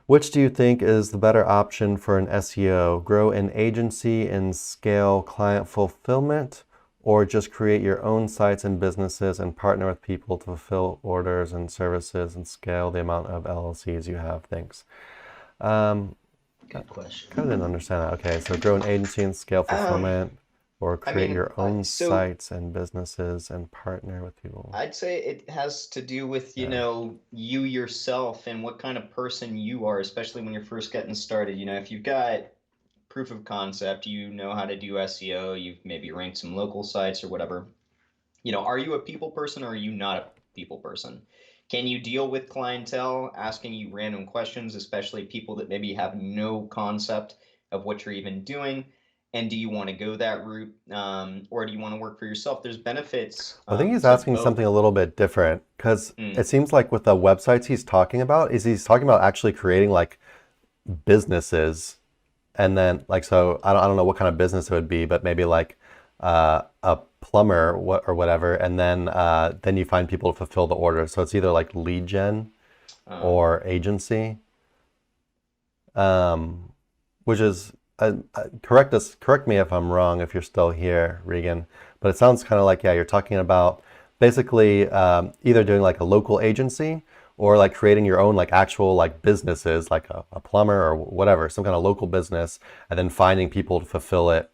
Which do you think is the better option for an SEO? Grow an agency and scale client fulfillment, or just create your own sites and businesses and partner with people to fulfill orders and services and scale the amount of LLCs you have? Thanks. Um, Good question. Kind of didn't understand that. Okay, so grow an agency and scale Um, fulfillment, or I create mean, your own so sites and businesses and partner with people. I'd say it has to do with, Yeah. you yourself and what kind of person you are, especially when you're first getting started. If you've got proof of concept, you know how to do SEO, you've maybe ranked some local sites or whatever. Are you a people person or are you not a people person? Can you deal with clientele asking you random questions, especially people that maybe have no concept of what you're even doing? And do you want to go that route, or do you want to work for yourself? There's benefits I think he's to asking something both. a little bit different because Mm, it seems like with the websites he's talking about, is he's talking about actually creating like businesses and then like so I don't know what kind of business it would be, but maybe like a plumber or whatever, and then you find people to fulfill the order. So it's either like lead gen um, or agency, um, which is correct me if I'm wrong if you're still here, Regan. But it sounds kind of like, yeah, you're talking about basically either doing like a local agency or like creating your own like actual like businesses, like a plumber or whatever, some kind of local business, and then finding people to fulfill it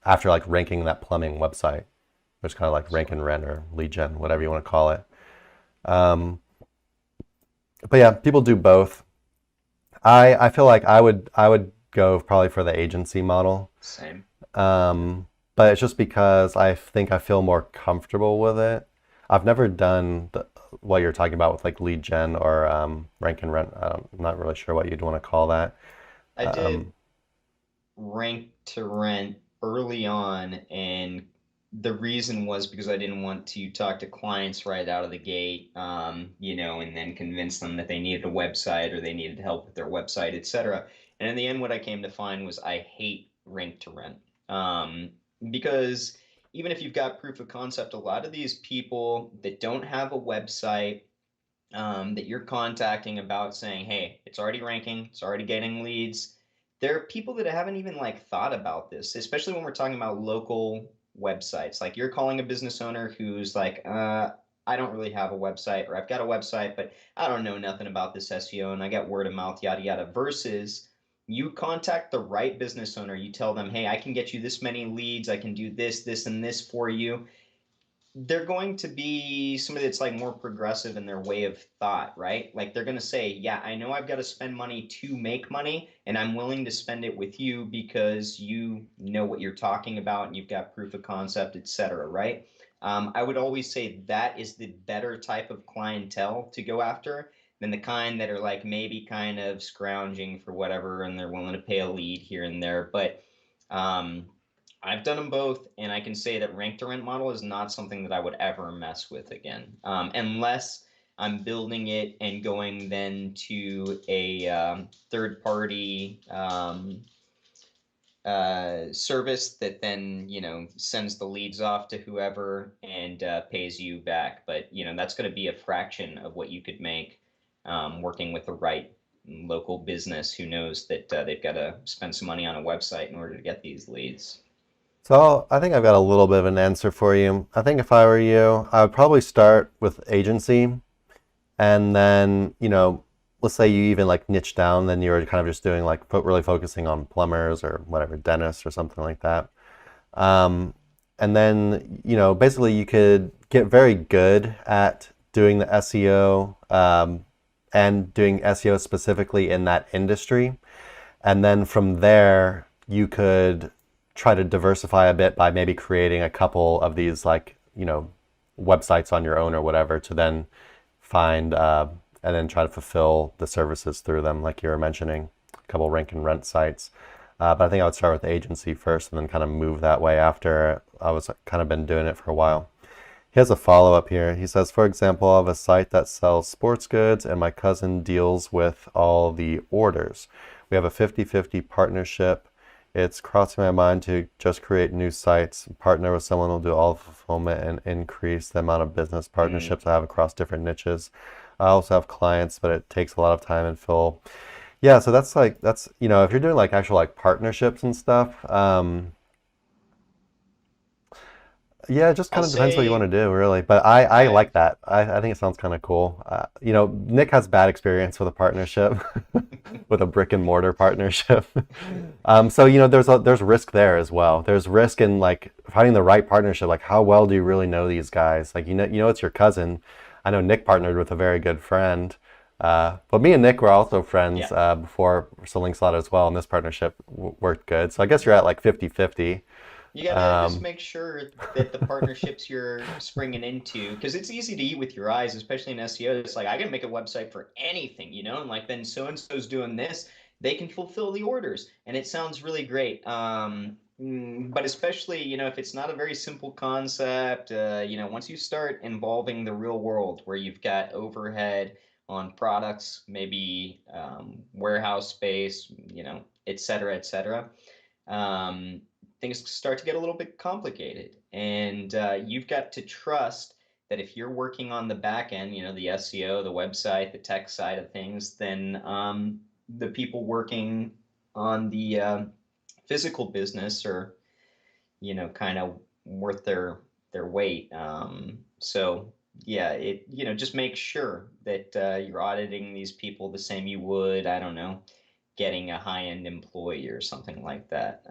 after like ranking that plumbing website, which is kind of like rank and rent or lead gen, whatever you want to call it. Um, but yeah, people do both. I feel like I would go probably for the agency model. same. But it's just because I think I feel more comfortable with it. I've never done what you're talking about with like lead gen or rank and rent. I'm not really sure what you'd want to call that. I did Um, rank to rent early on, and the reason was because I didn't want to talk to clients right out of the gate, and then convince them that they needed a website or they needed help with their website, etc. And in the end, what I came to find was I hate rank to rent, because even if you've got proof of concept, a lot of these people that don't have a website, that you're contacting about saying, hey, it's already ranking, it's already getting leads. There are people that haven't even like thought about this, especially when we're talking about local websites. Like you're calling a business owner who's like, I don't really have a website, or I've got a website, but I don't know nothing about this SEO and I got word of mouth, yada, yada, versus you contact the right business owner. You tell them, hey, I can get you this many leads. I can do this, this, and this for you. They're going to be somebody that's like more progressive in their way of thought, right? Like they're going to say, yeah, I know I've got to spend money to make money, and I'm willing to spend it with you because you know what you're talking about and you've got proof of concept, etc., right? I would always say that is the better type of clientele to go after than the kind that are like maybe kind of scrounging for whatever and they're willing to pay a lead here and there. But um, I've done them both, and I can say that rank to rent model is not something that I would ever mess with again, unless I'm building it and going then to a third party service that then sends the leads off to whoever and pays you back. But that's going to be a fraction of what you could make working with the right local business who knows that they've got to spend some money on a website in order to get these leads. so I think I've got a little bit of an answer for you. I think if I were you, I would probably start with agency. And then, let's say you even like niche down, then you're kind of just doing like really focusing on plumbers or whatever, dentists or something like that. Um, and then, basically you could get very good at doing the SEO and doing SEO specifically in that industry. And then from there, you could try to diversify a bit by maybe creating a couple of these like, websites on your own or whatever to then find and then try to fulfill the services through them, like you were mentioning, a couple rank and rent sites. But I think I would start with the agency first and then kind of move that way after I was kind of been doing it for a while. He has a follow up here. He says, for example, I have a site that sells sports goods and my cousin deals with all the orders. We have a 50-50 partnership. It's crossing my mind to just create new sites, partner with someone who will do all the fulfillment and increase the amount of business Mm, partnerships I have across different niches. I also have clients, but it takes a lot of time and Phil. Yeah, so that's if you're doing like actual like partnerships and stuff, yeah, it just I'll kind of depends what you want to say, do, really. But I I, like that. I think it sounds kind of cool. Nick has bad experience with a partnership, with a brick and mortar partnership. So there's risk there as well. There's risk in like finding the right partnership. Like how well do you really know these guys? Like it's your cousin. I know Nick partnered with a very good friend. But me and Nick were also friends yeah. before Selling Slot as well, and this partnership worked good. So I guess you're at like 50-50. You gotta just make sure that the partnerships you're springing into, because it's easy to eat with your eyes, especially in SEO. It's like I can make a website for anything, and like then so and so's doing this, they can fulfill the orders, and it sounds really great. But especially, if it's not a very simple concept, once you start involving the real world, where you've got overhead on products, maybe warehouse space, et cetera, et cetera. Um, Things start to get a little bit complicated. And you've got to trust that if you're working on the back end, the SEO, the website, the tech side of things, then the people working on the physical business are, kind of worth their weight. So yeah, just make sure that you're auditing these people the same you would, I don't know, getting a high-end employee or something like that,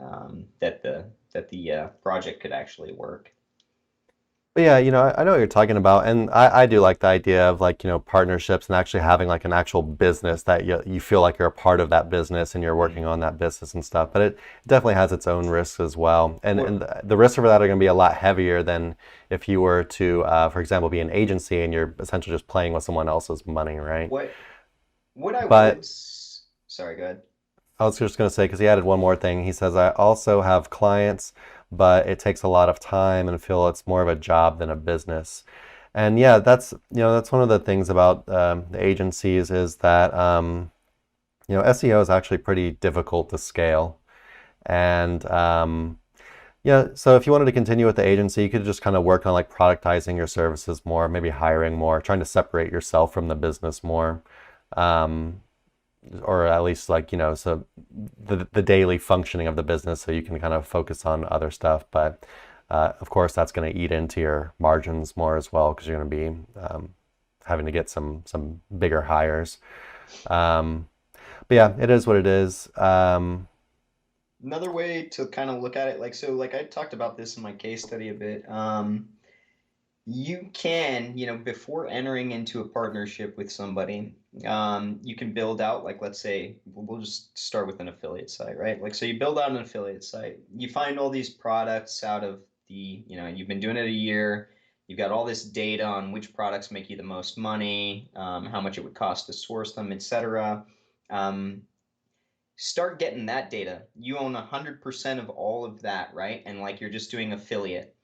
that the project could actually work. But yeah, I know what you're talking about, and I do like the idea of like, partnerships and actually having like an actual business that you feel like you're a part of that business and you're Mm. working on that business and stuff. But it definitely has its own risks as well. And What and the risks for that are going to be a lot heavier than if you were to, for example, be an agency and you're essentially just playing with someone else's money, right? what what I would But sorry, go ahead. I was just going to say, because he added one more thing. He says, I also have clients, but it takes a lot of time and feel it's more of a job than a business. And yeah, that's one of the things about the agencies is that, SEO is actually pretty difficult to scale. And yeah, so if you wanted to continue with the agency, you could just kind of work on like productizing your services more, maybe hiring more, trying to separate yourself from the business more. Um, or at least like so the daily functioning of the business so you can kind of focus on other stuff, but of course that's going to eat into your margins more as well because you're going to be having to get some bigger hires. um, but yeah, it is what it is. Another way to kind of look at it, like I talked about this in my case study a bit. You can, before entering into a partnership with somebody, you can build out, like, let's say, we'll just start with an affiliate site, right? Like, so you build out an affiliate site, you find all these products out of you've been doing it a year, you've got all this data on which products make you the most money, how much it would cost to source them, etc. Um, Start getting that data. You own 100% of all of that, right? And like you're just doing affiliate,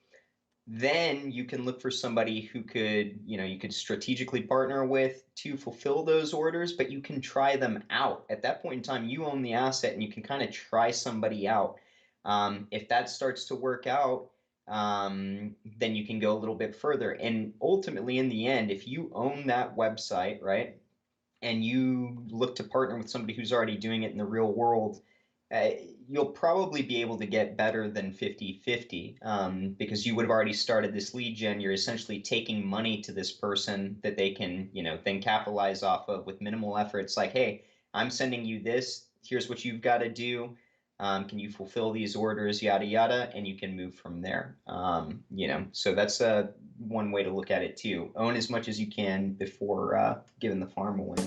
then you can look for somebody who could, you could strategically partner with to fulfill those orders, but you can try them out. At that point in time, you own the asset and you can kind of try somebody out. If that starts to work out, then you can go a little bit further. And ultimately, in the end, if you own that website, right, and you look to partner with somebody who's already doing it in the real world, uh, you'll probably be able to get better than 50-50, because you would have already started this lead gen. You're essentially taking money to this person that they can, then capitalize off of with minimal effort. It's like, hey, I'm sending you this. Here's what you've got to do. Can you fulfill these orders, yada, yada, and you can move from there. So that's one way to look at it too. Own as much as you can before giving the farm away.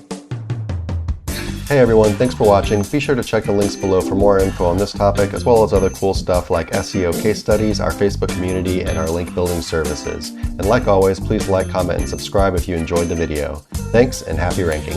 Hey everyone, thanks for watching. Be sure to check the links below for more info on this topic, as well as other cool stuff like SEO case studies, our Facebook community, and our link building services. And like always, please like, comment, and subscribe if you enjoyed the video. Thanks, and happy ranking.